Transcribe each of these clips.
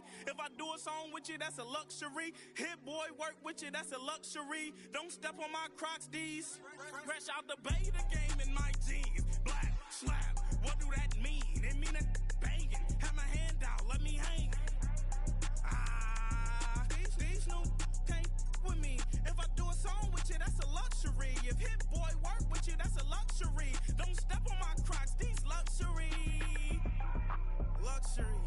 me. If I do a song with you, that's a luxury. Hit boy, work with you, that's a luxury. Don't step on my Crocs, D's. Fresh out the beta game in my jeans. Black, slap, what do that mean? It mean that banging. Have my hand out, let me hang. These new can't with me. If I do a song with you, that's a luxury. If hit boy work with you, that's a luxury. Don't step on my Crocs, these luxury. Luxury.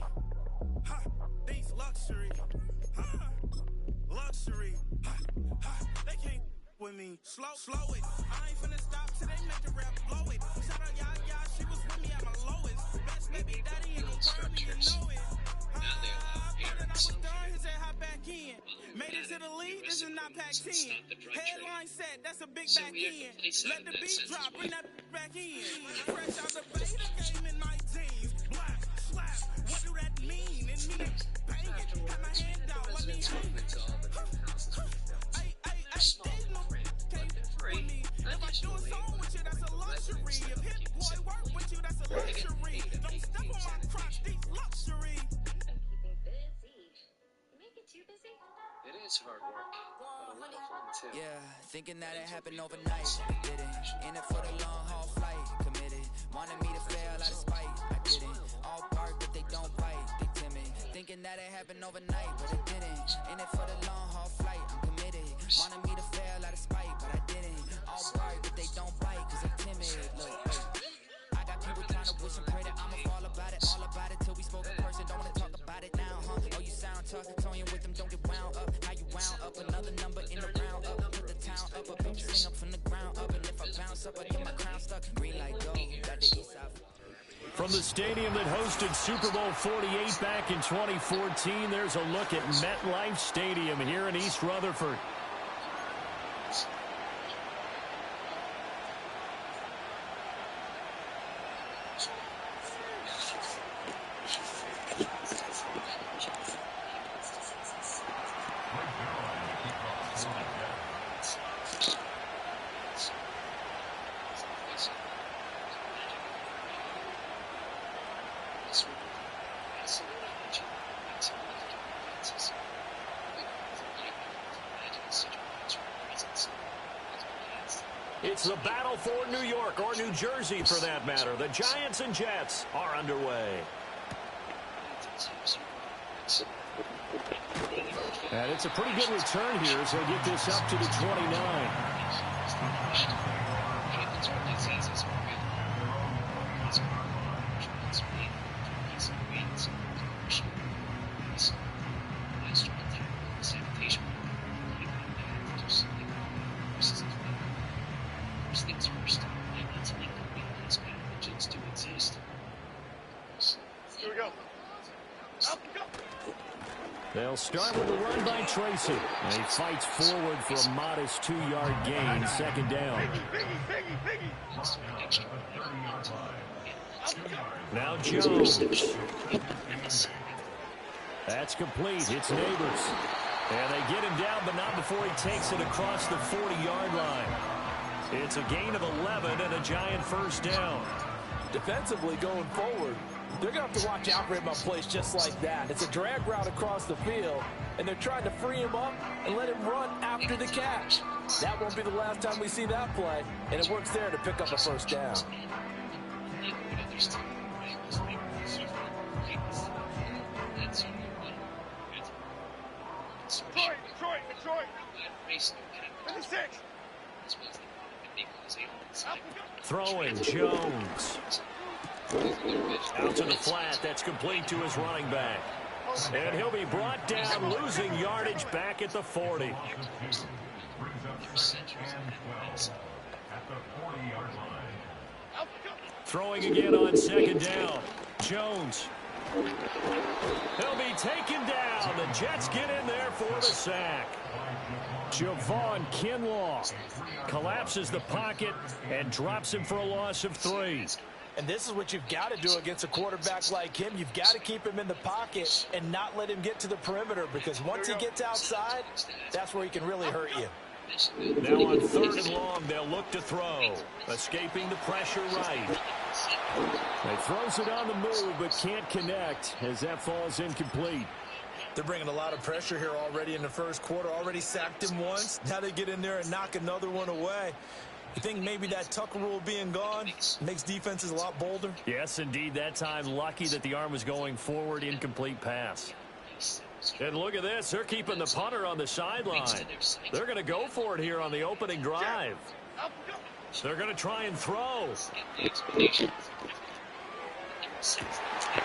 Ha, these luxury. Ha, luxury. Ha, ha, they can't with me. Slow it. I ain't finna stop till they make the rap blow it. Shout out Yaya, she was with me at my lowest. Best baby daddy ain't gon' burn me, you know it. Thought that I was done, he said hop back in. Made it to the lead, this is not Pac-10. Headline set, that's a big back end. Let the beat drop, bring that back in. Fresh out the beta game in my jeans. Black, slap, what do that mean? It mean bang it, have my hand out, let me hang. If I do a song with you, that's a luxury. If hit boy work with you, that's a luxury. Don't step on my Crocs, these luxury. It is hard work, but a lot of fun too. Yeah, thinking that it happened overnight. I didn't. In it for the long haul flight. Committed. Wanted me to fail out of spite. I didn't. All bark, but they don't bite. They timid. Thinking that it happened overnight, but it didn't. In it for the long haul flight. I'm committed. Wanted me to fail out of spite, but I didn't. All bark, but they don't bite, cause I'm timid. Look, I got people trying to wish and pray that I'ma fall about it. All about it till we spoke in person. Don't wanna talk about it now, huh? Oh, you sound tough. Toying with them, don't get wound up. How you wound up? Another number in the round up. Put the town up, a baby sing up from the ground up. And if I bounce up, I get my crown stuck. Green light go, got the east side. From the stadium that hosted Super Bowl 48 back in 2014, there's a look at MetLife Stadium here in East Rutherford. It's the battle for New York, or New Jersey for that matter. The Giants and Jets are underway. And it's a pretty good return here as they get this up to the 29. They'll start with a run by Tracy. And he fights forward for a modest 2-yard gain, second down. Now Jones. That's complete. It's Neighbors. And they get him down, but not before he takes it across the 40-yard line. It's a gain of 11 and a Giant first down. Defensively going forward, they're going to have to watch out for him on plays just like that. It's a drag route across the field, and they're trying to free him up and let him run after the catch. That won't be the last time we see that play, and it works there to pick up a first down. Detroit. 56. Throwing Jones. Out to the flat. That's complete to his running back. And he'll be brought down, losing yardage back at the 40. Throwing again on second down. Jones. He'll be taken down. The Jets get in there for the sack. Javon Kinlaw collapses the pocket and drops him for a loss of 3. And this is what you've got to do against a quarterback like him. You've got to keep him in the pocket and not let him get to the perimeter, because once he gets outside, that's where he can really hurt you. Now on 3rd and long, they'll look to throw. Escaping the pressure right. He throws it on the move, but can't connect as that falls incomplete. They're bringing a lot of pressure here already in the first quarter. Already sacked him once. Now they get in there and knock another one away. You think maybe that Tucker rule being gone makes defenses a lot bolder? Yes, indeed. That time, lucky that the arm was going forward. Incomplete pass. And look at this. They're keeping the punter on the sideline. They're going to go for it here on the opening drive. They're going to try and throw. Work in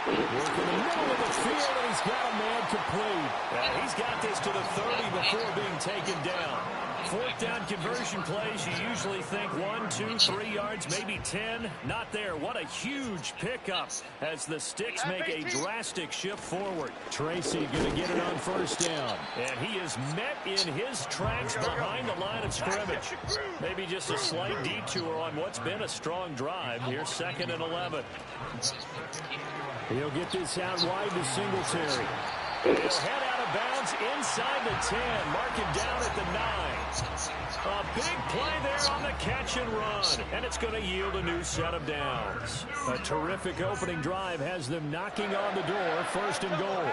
the middle of the field, and he's got a man complete. Yeah, he's got this to the 30 before being taken down. Fourth down conversion plays, you usually think 1, 2, 3 yards, maybe 10. Not there. What a huge pickup as the Sticks make a drastic shift forward. Tracy going to get it on first down. And he is met in his tracks behind the line of scrimmage. Maybe just a slight detour on what's been a strong drive. Here's 2nd and 11. He'll get this out wide to Singletary. He'll head out of bounds inside the 10. Mark him down at the 9. A big play there on the catch and run. And it's going to yield a new set of downs. A terrific opening drive has them knocking on the door. 1st and goal.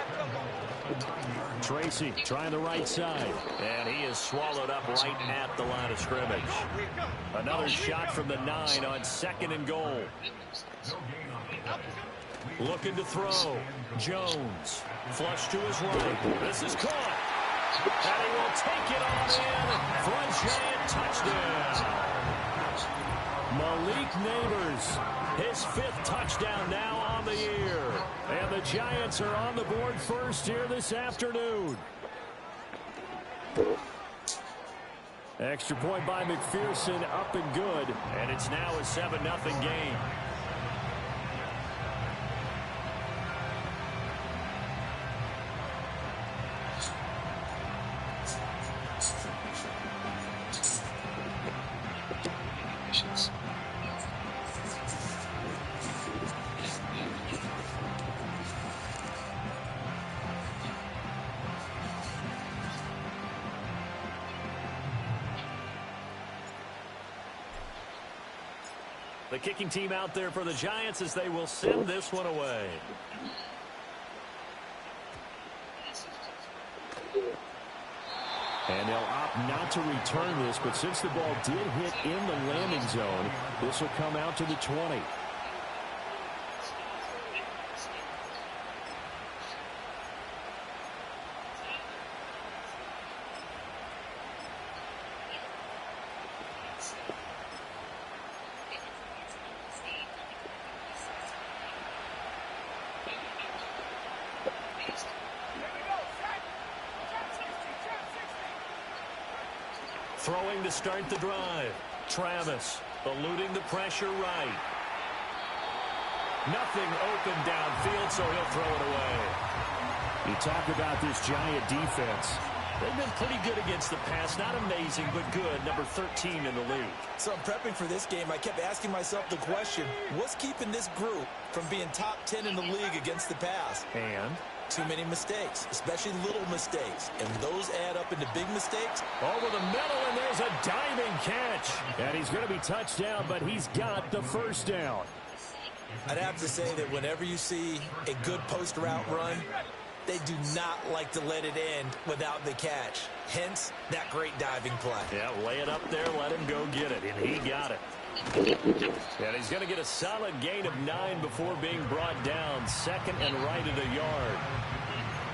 Tracy trying the right side. And he is swallowed up right at the line of scrimmage. Another shot from the 9 on 2nd and goal. Looking to throw. Jones. Flush to his right. This is caught. And he will take it on in for a giant touchdown. Malik Neighbors, his 5th touchdown now on the year. And the Giants are on the board first here this afternoon. Extra point by McPherson, up and good. And it's now a 7-0 game. The kicking team out there for the Giants as they will send this one away. And they'll opt not to return this, but since the ball did hit in the landing zone, this will come out to the 20. Throwing to start the drive. Travis eluding the pressure right. Nothing open downfield, so he'll throw it away. You talk about this Giant defense. They've been pretty good against the pass. Not amazing, but good. Number 13 in the league. So I'm prepping for this game. I kept asking myself the question, what's keeping this group from being top 10 in the league against the pass? And too many mistakes, especially little mistakes. And those add up into big mistakes. Over the middle, and there's a diving catch. And he's going to be touched down, but he's got the first down. I'd have to say that whenever you see a good post route run, they do not like to let it end without the catch. Hence, that great diving play. Yeah, lay it up there, let him go get it, and he got it. And he's going to get a solid gain of 9 before being brought down. 2nd and right at a yard.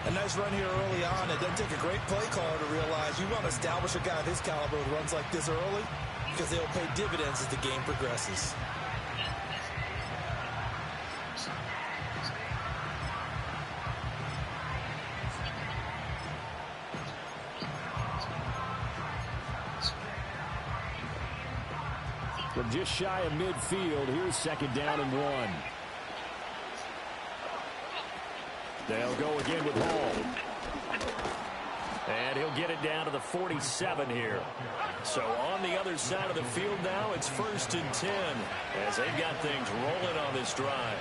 A nice run here early on. It doesn't take a great play caller to realize you want to establish a guy of his caliber with runs like this early because they'll pay dividends as the game progresses. From just shy of midfield, here's 2nd down and 1. They'll go again with Hall. And he'll get it down to the 47 here. So on the other side of the field now, it's 1st and 10 as they've got things rolling on this drive.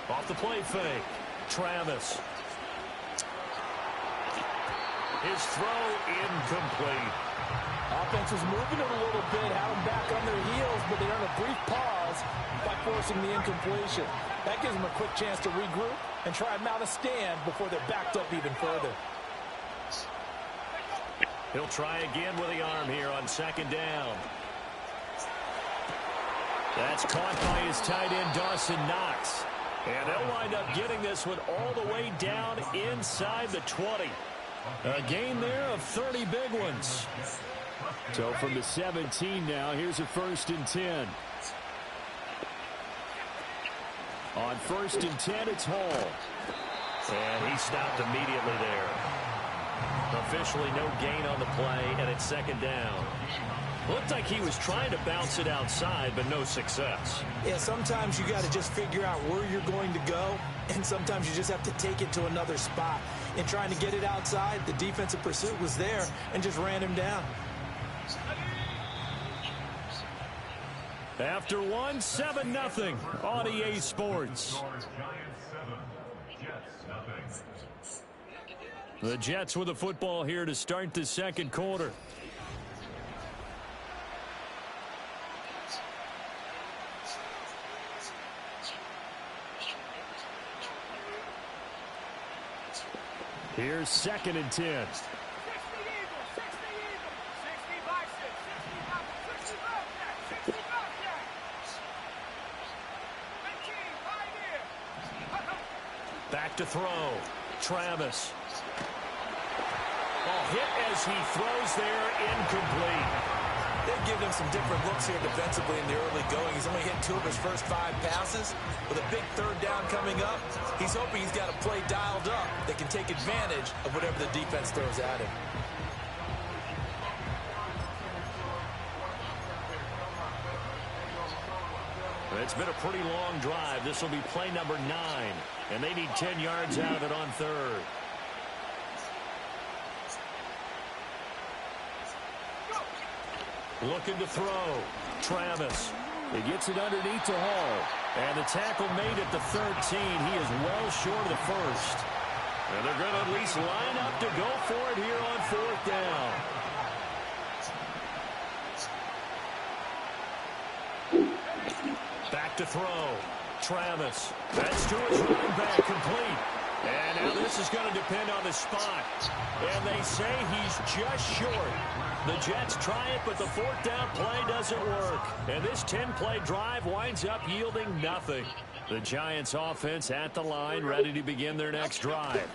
Off the play fake, Travis. His throw incomplete. Offense was moving it a little bit, had them back on their heels, but they earned a brief pause by forcing the incompletion. That gives them a quick chance to regroup and try and mount a stand before they're backed up even further. He'll try again with the arm here on second down. That's caught by his tight end, Dawson Knox. And they'll wind up getting this one all the way down inside the 20. A gain there of 30 big ones. So from the 17 now, here's a 1st and 10. On 1st and 10, it's Hall. And he stopped immediately there. Officially no gain on the play, and it's 2nd down. Looked like he was trying to bounce it outside, but no success. Yeah, sometimes you got to just figure out where you're going to go, and sometimes you just have to take it to another spot. In trying to get it outside, the defensive pursuit was there and just ran him down. After 7-0 on EA Sports. The Jets with the football here to start the 2nd quarter. Here's 2nd and 10. Back to throw. Travis. Ball hit as he throws there, incomplete. They've given him some different looks here defensively in the early going. He's only hit 2 of his first 5 passes. With a big 3rd down coming up, he's hoping he's got a play dialed up that can take advantage of whatever the defense throws at him. It's been a pretty long drive. This will be play number 9. And they need 10 yards out of it on 3rd. Looking to throw. Travis. He gets it underneath to Hall. And the tackle made at the 13. He is well short of the 1st. And they're going to at least line up to go for it here on 4th down. Back to throw. Travis. That's to his running back, complete. And now this is going to depend on the spot. And they say he's just short. The Jets try it, but the 4th down play doesn't work. And this 10-play drive winds up yielding nothing. The Giants offense at the line, ready to begin their next drive.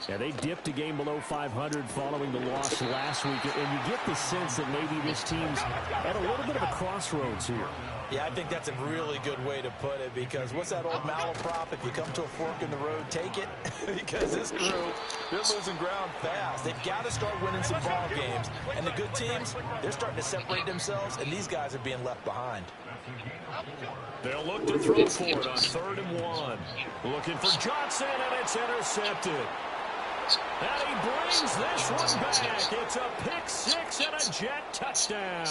Yeah, they dipped a game below 500 following the loss last week. And you get the sense that maybe this team's at a little bit of a crossroads here. Yeah, I think that's a really good way to put it, because what's that old malaprop? If you come to a fork in the road, take it. Because this crew, they're losing ground fast. They've got to start winning some ball games. And the good teams, they're starting to separate themselves, and these guys are being left behind. They'll look to throw for it on 3rd and 1. Looking for Johnson, and it's intercepted. And he brings this one back. It's a pick 6 and a Jet touchdown.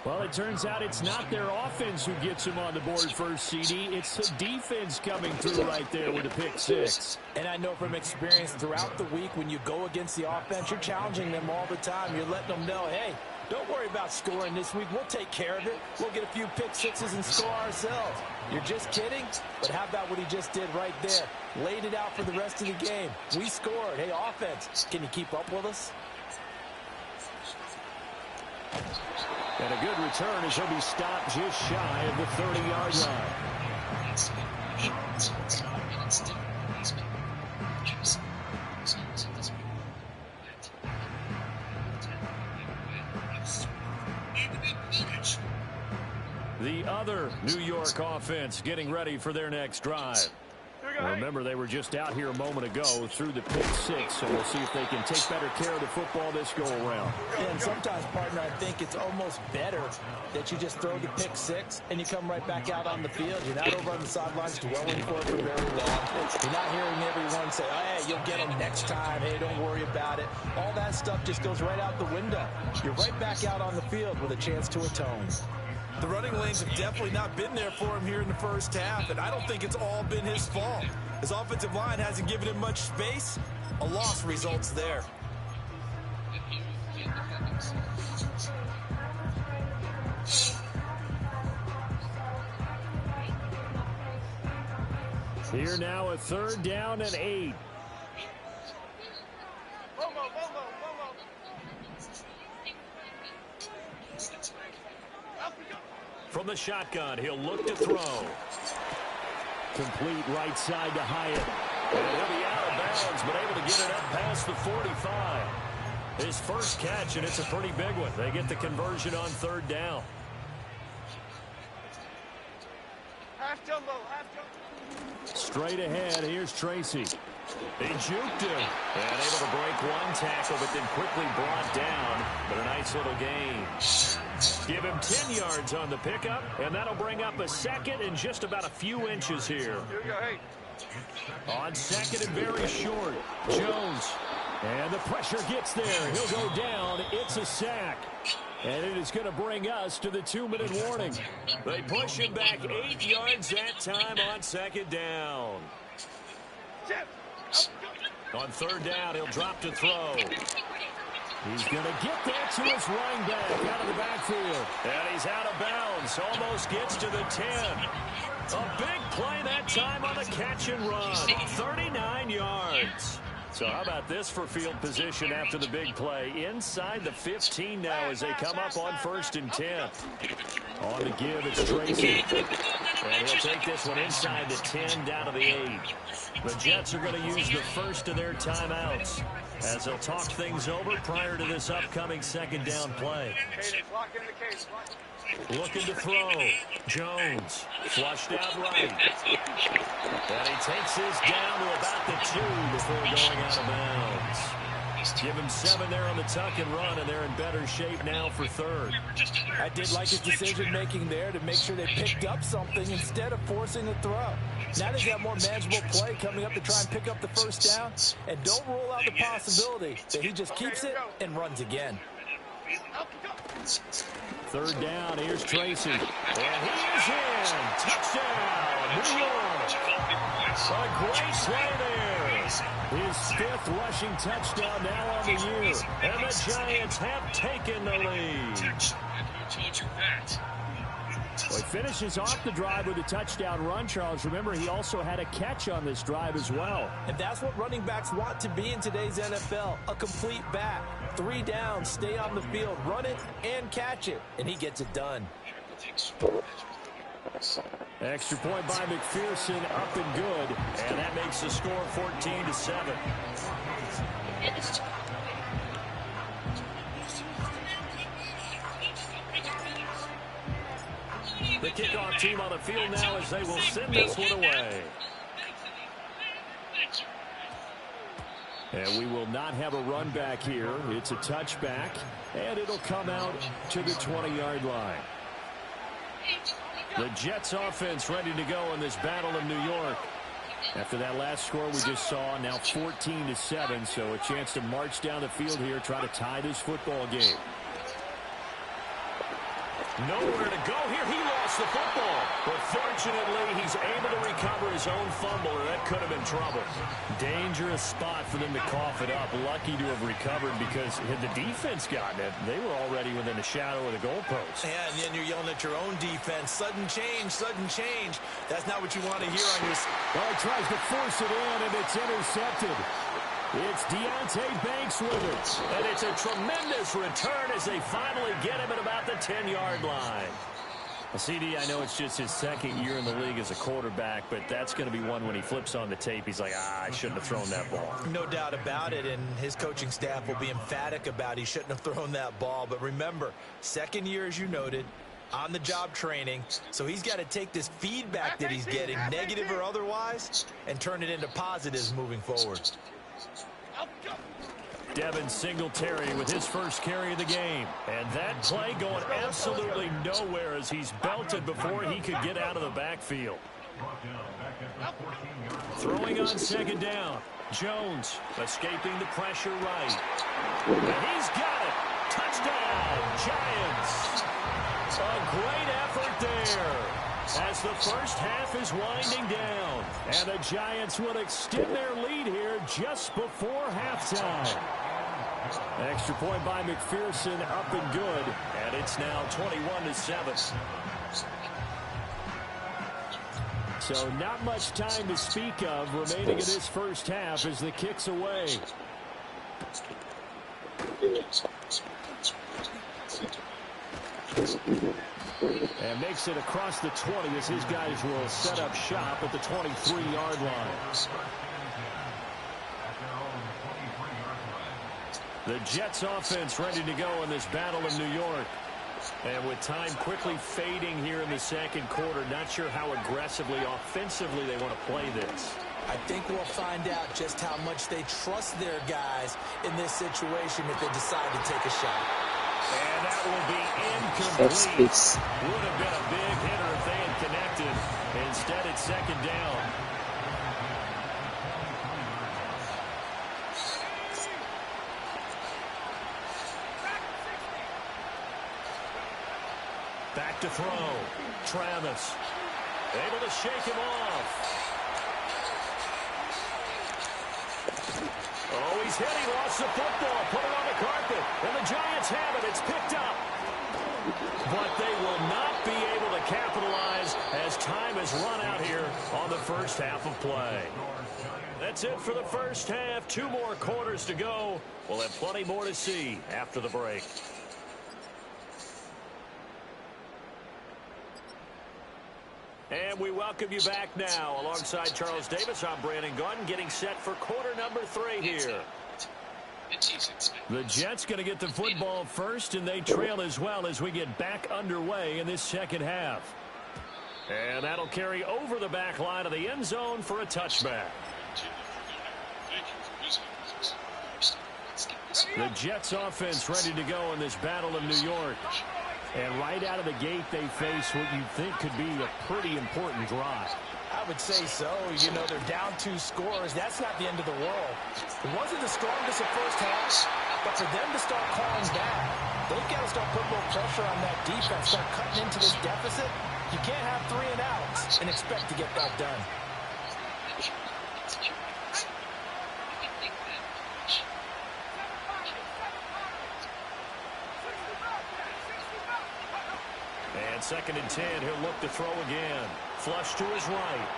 Well, it turns out it's not their offense who gets them on the board first, CD. It's the defense coming through right there with a pick 6. And I know from experience throughout the week, when you go against the offense, you're challenging them all the time. You're letting them know, hey, don't worry about scoring this week. We'll take care of it. We'll get a few pick 6s and score ourselves. You're just kidding? But how about what he just did right there? Laid it out for the rest of the game. We scored. Hey, offense, can you keep up with us? And a good return as he'll be stopped just shy of the 30-yard line. The other New York offense getting ready for their next drive. Remember, they were just out here a moment ago through the pick 6, so we'll see if they can take better care of the football this go-around. And sometimes, partner, I think it's almost better that you just throw the pick 6 and you come right back out on the field. You're not over on the sidelines dwelling for it for very long. You're not hearing everyone say, oh, hey, you'll get them next time. Hey, don't worry about it. All that stuff just goes right out the window. You're right back out on the field with a chance to atone. The running lanes have definitely not been there for him here in the first half, and I don't think it's all been his fault. His offensive line hasn't given him much space, A loss results there. Here now, a 3rd down and 8. From the shotgun, he'll look to throw. Complete right side to Hyatt. And he'll be out of bounds, but able to get it up past the 45. His first catch, and it's a pretty big one. They get the conversion on 3rd down. Half jumbo, half jumbo. Straight ahead, here's Tracy. They juked him. And able to break one tackle, but then quickly brought down. But a nice little gain. Give him 10 yards on the pickup, and that'll bring up a 2nd and just about a few inches here. Here we go, hey. On 2nd and very short, Jones. And the pressure gets there. He'll go down. It's a sack. And it is going to bring us to the 2-minute warning. They push him back 8 yards that time on 2nd down. On 3rd down, he'll drop to throw. He's going to get that to his running back out of the backfield. And he's out of bounds. Almost gets to the 10. A big play that time on the catch and run. 39 yards. So how about this for field position after the big play? Inside the 15 now as they come up on 1st and 10. On the give, it's Tracy. And he'll take this one inside the 10 down to the 8. The Jets are going to use the first of their timeouts as they'll talk things over prior to this upcoming 2nd down play. Looking to throw. Jones flushed out right. And he takes his down to about the 2 before going out of bounds. Give him 7 there on the tuck and run, and they're in better shape now for 3rd. I did like his decision-making there to make sure they picked up something instead of forcing a throw. Now they've got more manageable play coming up to try and pick up the 1st down, and don't rule out the possibility that he just keeps it and runs again. 3rd down, here's Tracy. And he is in. Touchdown, New York. A great play there. His 5th rushing touchdown now on the year. And the Giants have taken the lead. Well, he finishes off the drive with a touchdown run, Charles. Remember, he also had a catch on this drive as well. And that's what running backs want to be in today's NFL, a complete back. 3 downs, stay on the field, run it, and catch it. And he gets it done. Extra point by McPherson, up and good. And that makes the score 14-7. The kickoff team on the field now as they will send this one away. And we will not have a run back here. It's a touchback, and it'll come out to the 20-yard line. The Jets offense ready to go in this battle of New York. After that last score we just saw, now 14-7, so a chance to march down the field here, try to tie this football game. Nowhere to go here. He lost the football. But fortunately, he's able to recover his own fumble, or that could have been trouble. Dangerous spot for them to cough it up. Lucky to have recovered because had the defense gotten it, they were already within a shadow of the goalpost. Yeah, and then you're yelling at your own defense. Sudden change, sudden change. That's not what you want to hear on your... Well, he tries to force it in, and it's intercepted. It's Deonte Banks with it. And it's a tremendous return as they finally get him at about the 10-yard line. Well, CD, I know it's just his 2nd year in the league as a quarterback, but that's going to be one when he flips on the tape. He's like, I shouldn't have thrown that ball. No doubt about it, and his coaching staff will be emphatic about he shouldn't have thrown that ball. But remember, 2nd year, as you noted, on-the-job training, so he's got to take this feedback that he's getting, negative or otherwise, and turn it into positives moving forward. Devin Singletary with his first carry of the game. And that play going absolutely nowhere as he's belted before he could get out of the backfield. Throwing on 2nd down. Jones escaping the pressure right. And he's got it. Touchdown, Giants. A great effort there. as the first half is winding down. And the Giants will extend their lead here just before halftime. Extra point by McPherson, up and good. And it's now 21-7. So not much time to speak of remaining in this first half as the kick's away. And makes it across the 20 as his guys will set up shop at the 23-yard line. The Jets offense ready to go in this battle of New York. And with time quickly fading here in the second quarter, not sure how aggressively, offensively they want to play this. I think we'll find out just how much they trust their guys in this situation if they decide to take a shot. And that will be incomplete. Would have been a big hitter if they had connected. Instead, it's second down. Back to throw. Travis. Able to shake him off. Oh, he's hit. He lost the football. Put it on the carpet. And the Giants have it. It's picked up. But they will not be able to capitalize as time has run out here on the first half of play. That's it for the first half. 2 more quarters to go. We'll have plenty more to see after the break. And we welcome you back now. Alongside Charles Davis, I'm Brandon Gaudin, getting set for quarter number 3 here. The Jets going to get the football first, and they trail as well as we get back underway in this second half. And that'll carry over the back line of the end zone for a touchback. The Jets offense ready to go in this battle of New York. And right out of the gate, they face what you think could be a pretty important drive. I would say so. You know, they're down 2 scores. That's not the end of the world. It wasn't the strongest of first half, but for them to start calling back, they've got to start putting more pressure on that defense, start cutting into this deficit. You can't have 3 and outs and expect to get that done. And 2nd and 10, he'll look to throw again. Flush to his right.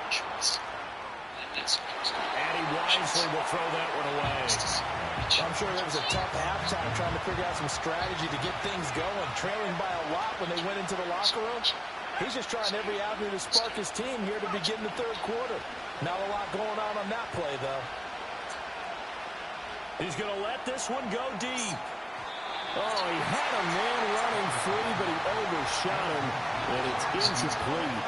And he wisely will throw that one away. I'm sure there was a tough halftime trying to figure out some strategy to get things going. Trailing by a lot when they went into the locker room. He's just trying every avenue to spark his team here to begin the 3rd quarter. Not a lot going on that play, though. He's going to let this one go deep. Oh, he had a man running free, but he overshot him, and it's incomplete.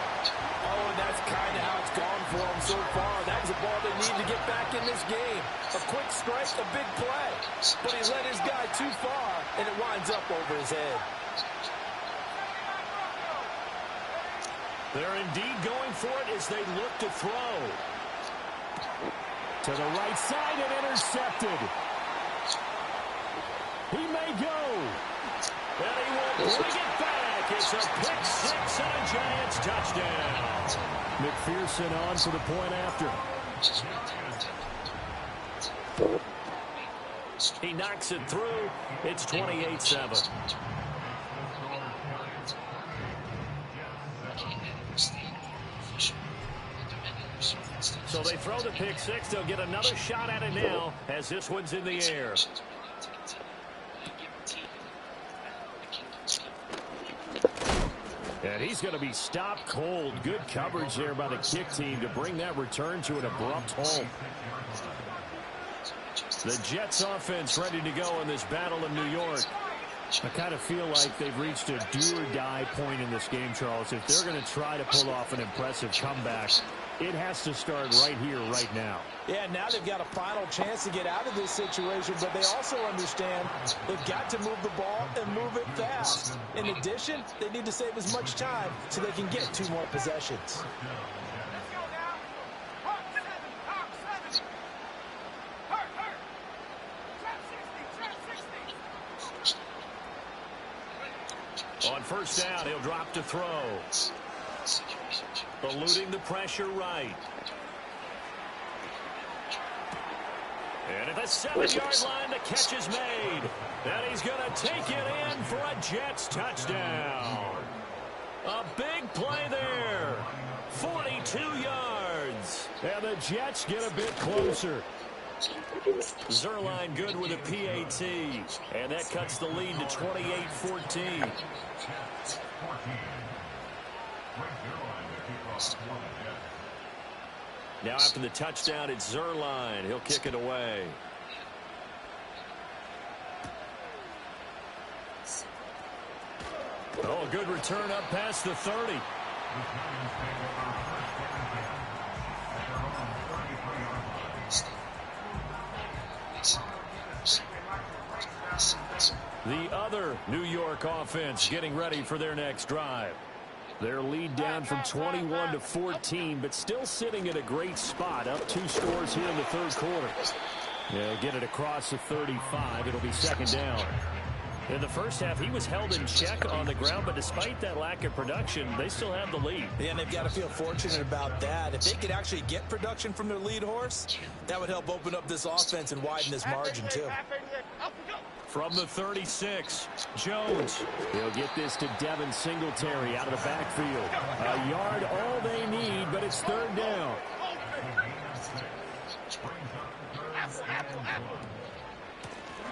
Oh, and that's kind of how it's gone for him so far. That's a ball they need to get back in this game. A quick strike, a big play. But he let his guy too far, and it winds up over his head. They're indeed going for it as they look to throw. To the right side and intercepted. He may go. And he will bring it back. It's a pick 6 and a Giants touchdown. McPherson on for the point after. He knocks it through. It's 28-7. So they throw the pick 6. They'll get another shot at it now as this one's in the air. And he's going to be stopped cold. Good coverage there by the kick team to bring that return to an abrupt halt. The Jets offense ready to go in this battle of New York. I kind of feel like they've reached a do-or-die point in this game, Charles. If they're going to try to pull off an impressive comeback, it has to start right here, right now. Yeah, now they've got a final chance to get out of this situation, but they also understand they've got to move the ball and move it fast. In addition, they need to save as much time so they can get 2 more possessions. On first down, he'll drop to throw. Eluding the pressure right. And at the 7-yard line, the catch is made. And he's going to take it in for a Jets touchdown. A big play there. 42 yards. And the Jets get a bit closer. Zuerlein good with a PAT. And that cuts the lead to 28-14. Now after the touchdown, it's Zuerlein. He'll kick it away. Oh, good return up past the 30. The other New York offense getting ready for their next drive. Their lead down from 21 to 14, but still sitting at a great spot, up 2 scores here in the third quarter. They'll get it across the 35. It'll be second down. In the first half, he was held in check on the ground, but despite that lack of production, they still have the lead. Yeah, and they've got to feel fortunate about that. If they could actually get production from their lead horse, that would help open up this offense and widen this margin, too. From the 36, Jones. He'll get this to Devin Singletary out of the backfield. A yard all they need, but it's third down.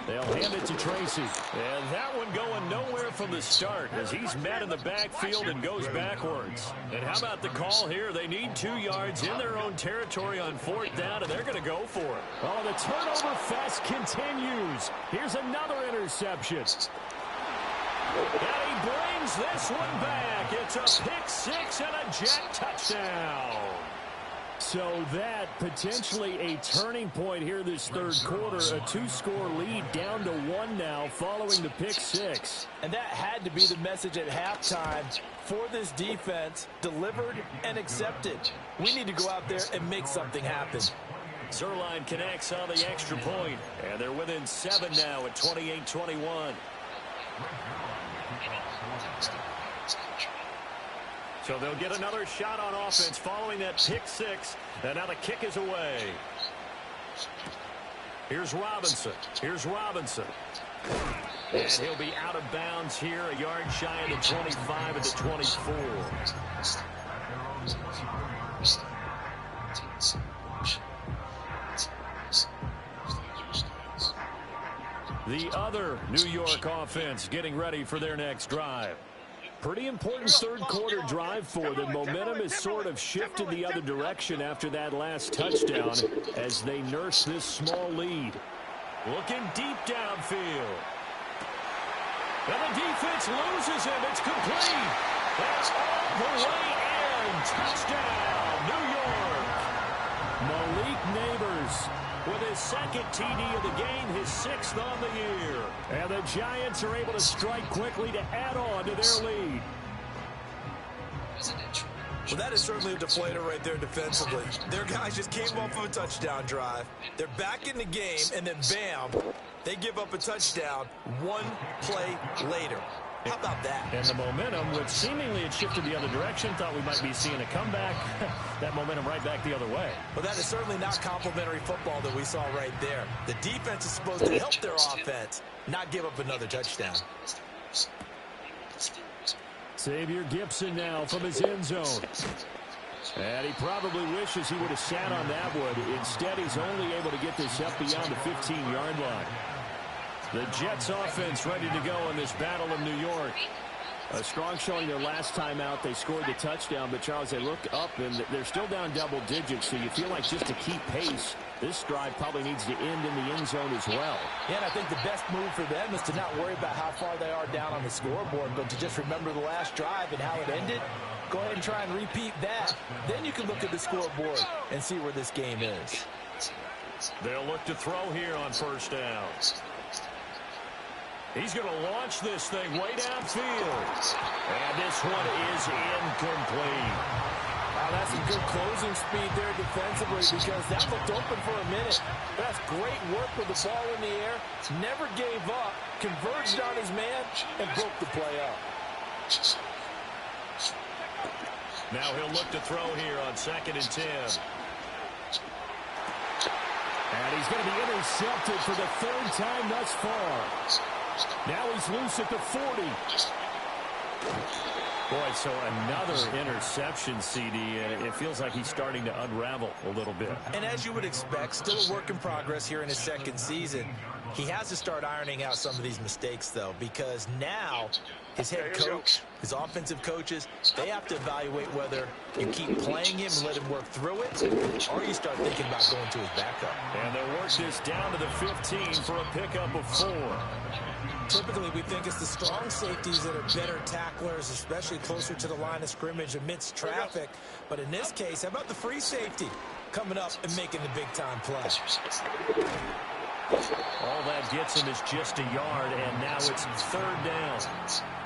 They'll hand it to Tracy. And that one going nowhere from the start as he's met in the backfield and goes backwards. And how about the call here? They need 2 yards in their own territory on 4th down, and they're going to go for it. Oh, the turnover fest continues. Here's another interception. And he brings this one back. It's a pick 6 and a Jet touchdown. So that potentially a turning point here this third quarter. A 2-score lead down to 1 now following the pick 6. And that had to be the message at halftime for this defense. Delivered and accepted. We need to go out there and make something happen. Zuerlein connects on the extra point. And they're within 7 now at 28-21. So they'll get another shot on offense following that pick 6. And now the kick is away. Here's Robinson. And he'll be out of bounds here, a yard shy of the 25 at the 24. The other New York offense getting ready for their next drive. Pretty important third quarter drive for them. Momentum has sort of shifted the other direction after that last touchdown as they nurse this small lead. Looking deep downfield. And the defense loses him. It's complete. That's all the way in. Touchdown, New York. Malik Neighbors with his second TD of the game, his 6th on the year. And the Giants are able to strike quickly to add on to their lead. Well, that is certainly a deflator right there defensively. Their guys just came off of a touchdown drive. They're back in the game, and then bam, they give up a touchdown 1 play later. How about that? And the momentum, which seemingly had shifted the other direction, thought we might be seeing a comeback. That momentum right back the other way. Well, that is certainly not complimentary football that we saw right there. The defense is supposed to help their offense, not give up another touchdown. Xavier Gipson now from his end zone. And he probably wishes he would have sat on that one. Instead, he's only able to get this up beyond the 15-yard line. The Jets offense ready to go in this battle of New York. A strong showing their last time out. They scored the touchdown, but Charles, they look up and they're still down double digits, so you feel like just to keep pace, this drive probably needs to end in the end zone as well. Yeah, and I think the best move for them is to not worry about how far they are down on the scoreboard, but to just remember the last drive and how it ended. Go ahead and try and repeat that. Then you can look at the scoreboard and see where this game is. They'll look to throw here on first down. He's going to launch this thing way downfield. And this one is incomplete. Wow, that's some good closing speed there defensively because that looked open for a minute. That's great work with the ball in the air. Never gave up, converged on his man, and broke the play up. Now he'll look to throw here on 2nd and 10. And he's going to be intercepted for the 3rd time thus far. Now he's loose at the 40. Boy, so another interception, CD, and it feels like he's starting to unravel a little bit. And as you would expect, still a work in progress here in his 2nd season. He has to start ironing out some of these mistakes, though, because now his head coach, his offensive coaches, they have to evaluate whether you keep playing him and let him work through it, or you start thinking about going to his backup. And they'll work this down to the 15 for a pickup of 4. Typically, we think it's the strong safeties that are better tacklers, especially closer to the line of scrimmage amidst traffic. But in this case, how about the free safety coming up and making the big-time play? All that gets him is just a yard, and now it's 3rd down.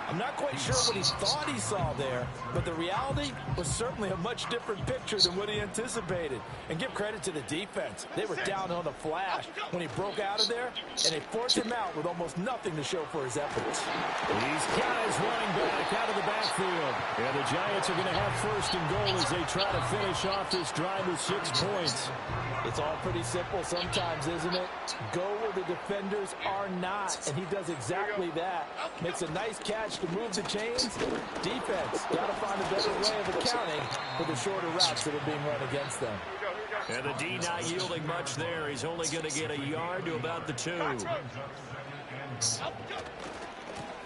I'm not quite sure what he thought he saw there, but the reality was certainly a much different picture than what he anticipated. And give credit to the defense. They were down on the flash when he broke out of there, and they forced him out with almost nothing to show for his efforts. These guys running back out of the backfield. And the Giants are going to have 1st and goal as they try to finish off this drive with 6 points. It's all pretty simple sometimes, isn't it? Go where the defenders are not, and he does exactly that. Makes a nice catch to move the chains. Defense got to find a better way of accounting for the shorter routes that are being run against them. And the D not yielding much there. He's only going to get a yard to about the 2.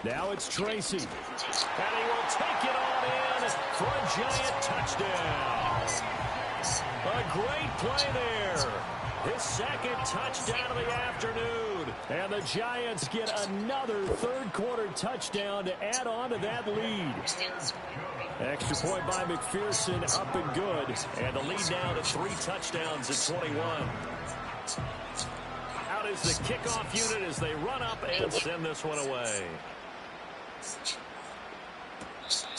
Now it's Tracy. And he will take it on in for a Giant touchdown. A great play there. His 2nd touchdown of the afternoon. And the Giants get another 3rd quarter touchdown to add on to that lead. Extra point by McPherson, up and good. And the lead now to 3 touchdowns at 21. Out is the kickoff unit as they run up and send this one away.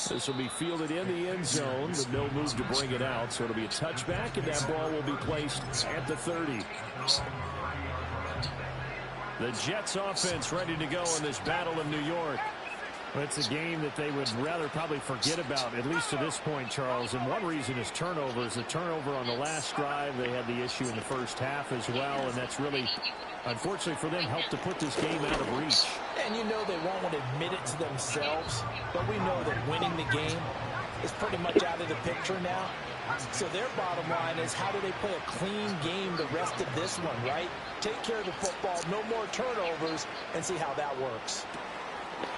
This will be fielded in the end zone, but no move to bring it out. So it'll be a touchback, and that ball will be placed at the 30. The Jets offense ready to go in this battle in New York. Well, it's a game that they would rather probably forget about, at least to this point, Charles. And one reason is turnovers. The turnover on the last drive, they had the issue in the first half as well, and that's really, unfortunately for them, helped to put this game out of reach. And you know they won't want to admit it to themselves, but we know that winning the game is pretty much out of the picture now. So their bottom line is, how do they play a clean game the rest of this one, right? Take care of the football, no more turnovers, and see how that works.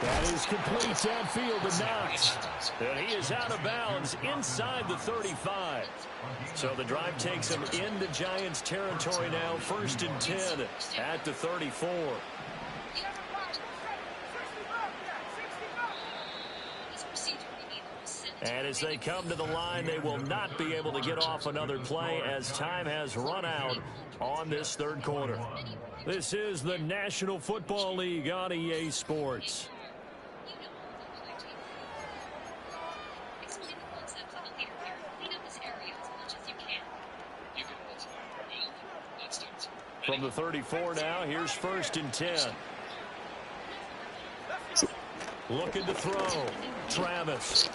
That is complete downfield to Knox. And he is out of bounds inside the 35. So the drive takes him into Giants territory now. 1st and 10 at the 34. And as they come to the line, they will not be able to get off another play as time has run out on this 3rd quarter. This is the National Football League on EA Sports. From the 34 now, here's 1st and 10. Looking to throw. Travis.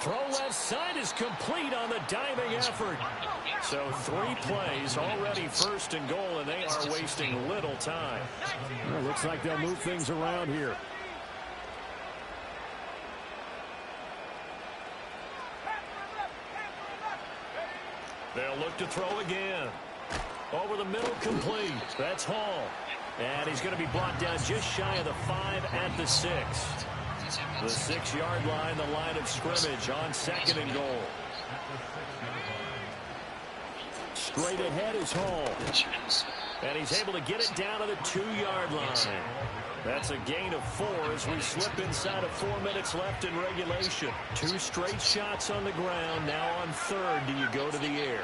Throw left side is complete on the diving effort. So 3 plays already 1st and goal, and they are wasting little time. Well, looks like they'll move things around here. They'll look to throw again. Over the middle, complete. That's Hall. And he's going to be brought down just shy of the 5 at the 6. The 6-yard line, the line of scrimmage on 2nd and goal. Straight ahead is Hall. And he's able to get it down to the 2-yard line. That's a gain of 4 as we slip inside of 4 minutes left in regulation. 2 straight shots on the ground. Now on 3rd, do you go to the air?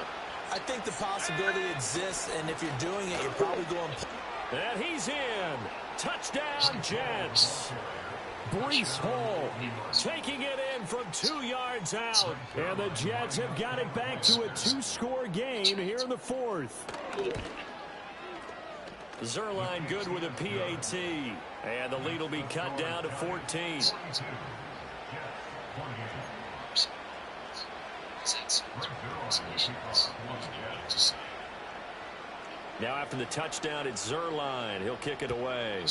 I think the possibility exists, and if you're doing it, you're probably going... And he's in. Touchdown, Jets. Breece Hall taking it in from 2 yards out. And the Jets have got it back to a 2-score game here in the 4th. Zuerlein good with a PAT. And the lead will be cut down to 14. Now after the touchdown, it's Zuerlein. He'll kick it away.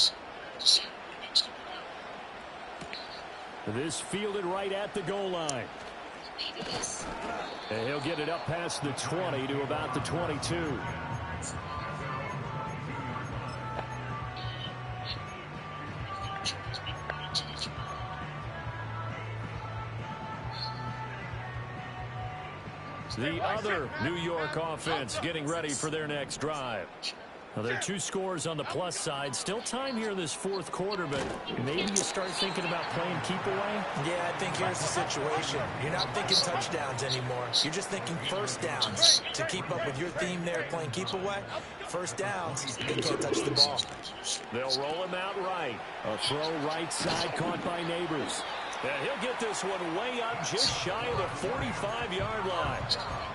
This fielded right at the goal line. And he'll get it up past the 20 to about the 22. The other New York offense getting ready for their next drive. Well, there are 2 scores on the plus side. Still time here in this fourth quarter, but maybe you start thinking about playing keep away? Yeah, I think here's the situation. You're not thinking touchdowns anymore. You're just thinking first downs. To keep up with your theme there, playing keep away, first downs, they can't touch the ball. They'll roll him out right. A throw right side caught by Neighbors. And he'll get this one way up just shy of the 45-yard line.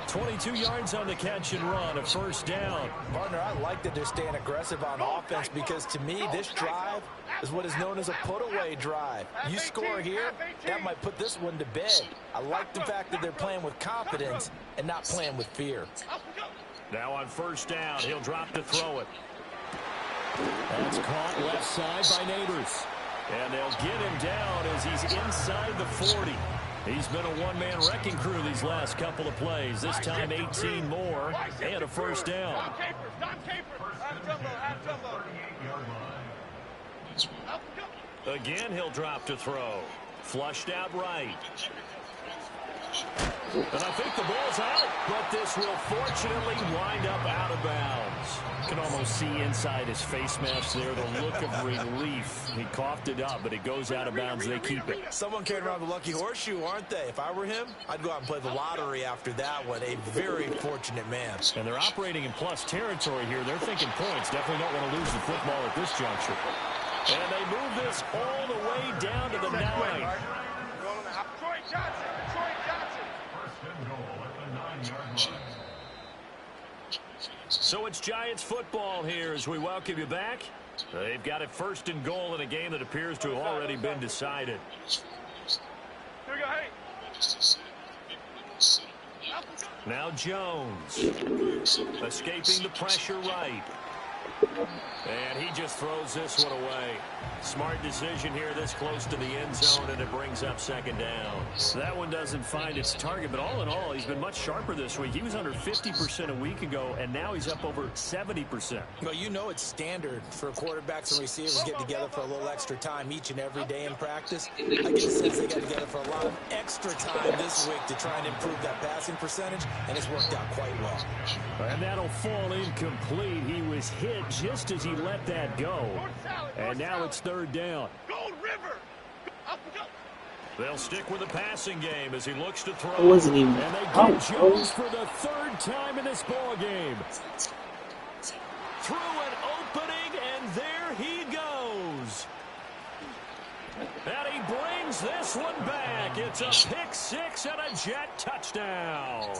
22 yards on the catch and run, a first down. Partner, I like that they're staying aggressive on offense because to me, this drive is what is known as a put-away drive. You score here, that might put this one to bed. I like the fact that they're playing with confidence and not playing with fear. Now on first down, he'll drop to throw it. That's caught left side by Neighbors. And they'll get him down as he's inside the 40. He's been a one-man wrecking crew these last couple of plays. This time 18 more and a first down. Again, he'll drop to throw. Flushed out right. And I think the ball's out, but this will fortunately wind up out of bounds. You can almost see inside his face mask there the look of relief. He coughed it up, but it goes out of bounds. They keep it. Someone carried around the lucky horseshoe, aren't they? If I were him, I'd go out and play the lottery after that one. A very fortunate man. And they're operating in plus territory here. They're thinking points. Definitely don't want to lose the football at this juncture. And they move this all the way down to the 9. Troy Johnson. So it's Giants football here as we welcome you back. They've got it first and goal in a game that appears to have already been decided. Here we go, hey. Now Jones escaping the pressure right. And he just throws this one away. Smart decision here this close to the end zone, and it brings up second down. That one doesn't find its target, but all in all, he's been much sharper this week. He was under 50% a week ago, and now he's up over 70%. Well, you know it's standard for quarterbacks and receivers get together for a little extra time each and every day in practice. I get the sense they got together for a lot of extra time this week to try and improve that passing percentage, and it's worked out quite well. And that'll fall incomplete. He was hit just as he let that go. And now it's third down. Gold River. They'll stick with the passing game as he looks to throw. It wasn't even. And they get Jones for the third time in this ball game. Through an opening, and there he goes. And he brings this one back. It's a pick six and a Jet touchdown.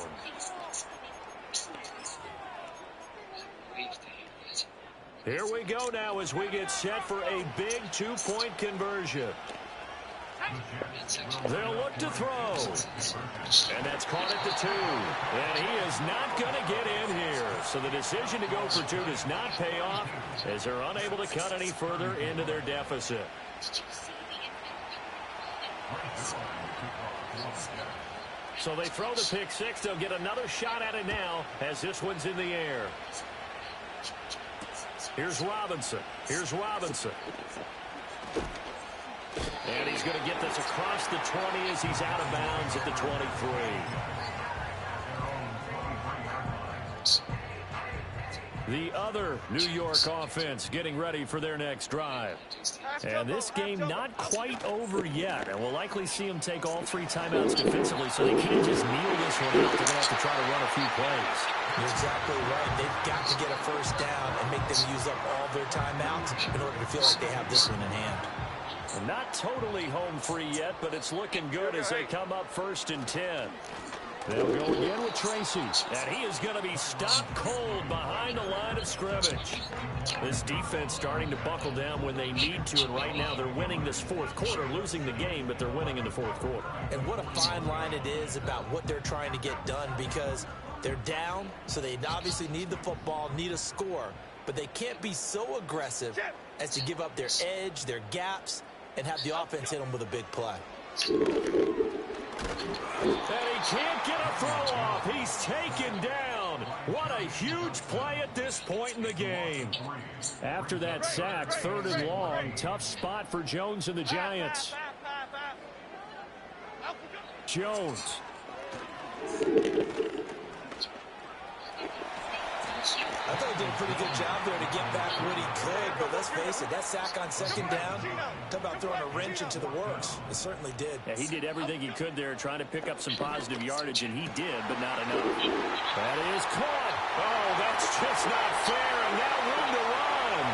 Here we go now as we get set for a big two-point conversion. They'll look to throw. And that's caught at the 2. And he is not going to get in here. So the decision to go for 2 does not pay off as they're unable to cut any further into their deficit. So they throw the pick six. They'll get another shot at it now as this one's in the air. Here's Robinson. Here's Robinson. And he's going to get this across the 20 as he's out of bounds at the 23. The other New York offense getting ready for their next drive. And this game not quite over yet. And we'll likely see them take all 3 timeouts defensively, so they can't just kneel this one out. They're going to have to try to run a few plays. You're exactly right. They've got to get a first down and make them use up all their timeouts in order to feel like they have this one in hand. Not totally home free yet, but it's looking good as they come up 1st and 10. They'll go again with Tracy. And he is going to be stopped cold behind the line of scrimmage. This defense starting to buckle down when they need to, and right now they're winning this fourth quarter, losing the game, but they're winning in the fourth quarter. And what a fine line it is about what they're trying to get done, because they're down, so they obviously need the football, need a score, but they can't be so aggressive as to give up their edge, their gaps, and have the offense hit them with a big play. And he can't get a throw off. He's taken down. What a huge play at this point in the game. After that sack, 3rd and long, tough spot for Jones and the Giants. Jones. I thought he did a pretty good job there to get back what he could, but let's face it, that sack on 2nd down, talk about throwing a wrench into the works. It certainly did. Yeah, he did everything he could there, trying to pick up some positive yardage, and he did, but not enough. That is caught. Oh, that's just not fair, and now room to run.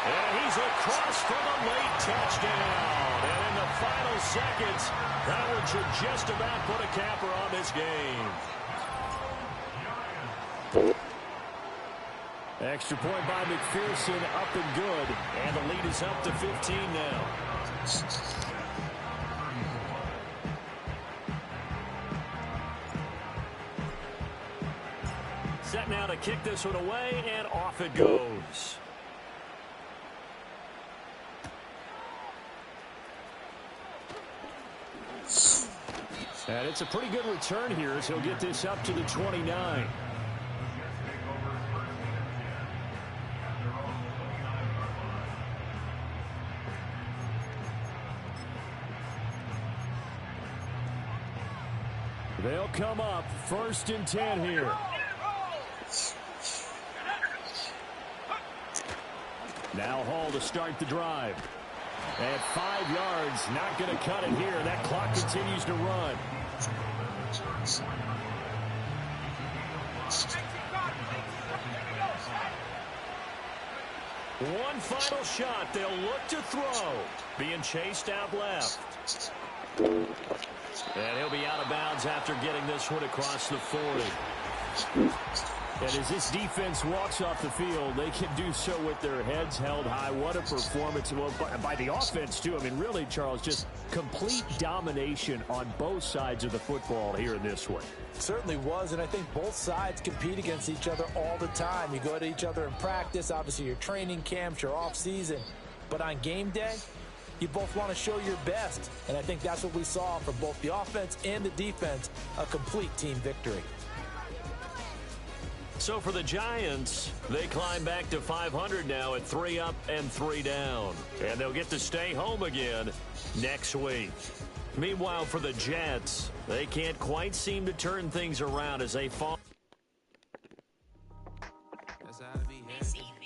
And he's across for the late touchdown. And in the final seconds, Howard should just about put a capper on this game. Extra point by McPherson, up and good. And the lead is up to 15 now. Set now to kick this one away, and off it goes. And it's a pretty good return here as he'll get this up to the 29. They'll come up 1st and 10 here. Now Hall to start the drive. At 5 yards, not going to cut it here. That clock continues to run. One final shot. They'll look to throw. Being chased out left. And he'll be out of bounds after getting this one across the 40. And as this defense walks off the field, they can do so with their heads held high. What a performance. Well, by the offense, too. I mean, really, Charles, just complete domination on both sides of the football here in this one. It certainly was, and I think both sides compete against each other all the time. You go at each other in practice, obviously your training camps, your off-season. But on game day, you both want to show your best. And I think that's what we saw from both the offense and the defense, a complete team victory. So for the Giants, they climb back to 500 now at 3 up and 3 down. And they'll get to stay home again next week. Meanwhile, for the Jets, they can't quite seem to turn things around as they fall.